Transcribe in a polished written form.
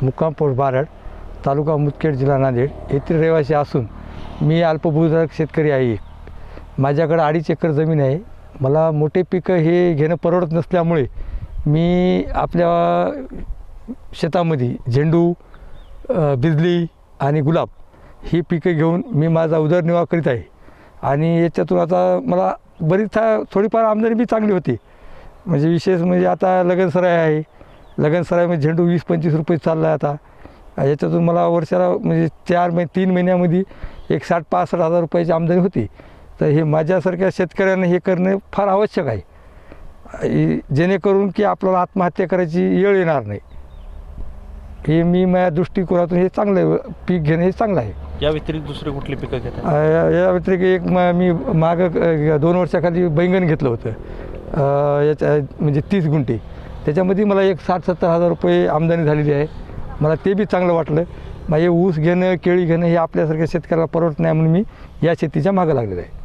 मुक्काम पोस्ट बारड, तालुका मुदखेड, जिल्हा नांदेड येथील रहिवासी असून मी अल्पभूधारक शेतकरी आहे. माझ्याकडे 2.5 एकर जमीन आहे. मला मोठे पिकं हे घेणं परवडत नसल्यामुळे मी आपल्या शेतामध्ये झेंडू, बिजली आणि गुलाब ही पिकं घेऊन मी माझा उदरनिर्वाह करीत आहे. आणि याच्यातून आता मला बरीच थोडीफार आमदनी बी चांगली होती. म्हणजे विशेष म्हणजे आता लगनसराई आहे. लगनसराईमध्ये झेंडू 20-25 रुपये चालला आहे आता. याच्यातून मला वर्षाला म्हणजे 3 महिन्यामध्ये एक 60-65 हजार रुपयाची आमदनी होती. तर हे माझ्यासारख्या शेतकऱ्यांना हे करणं फार आवश्यक आहे, जेणेकरून की आपल्याला आत्महत्या करायची वेळ येणार नाही. हे मी माझ्या दृष्टिकोनातून हे चांगलं पीक घेणं हे चांगलं आहे. या व्यतिरिक्त दुसरे कुठले पिकं घेतात? या व्यतिरिक्त एक मी मागं 2 वर्षाखाली बैंगन घेतलं होतं, याच्या म्हणजे 30 गुंठे. त्याच्यामध्ये मला एक 60-70 हजार रुपये आमदनी झालेली आहे. मला ते बी चांगलं वाटलं. मग हे ऊस घेणं, केळी घेणं हे आपल्यासारख्या शेतकऱ्याला परवडत नाही म्हणून मी या शेतीच्या मागं लागलेलं आहे.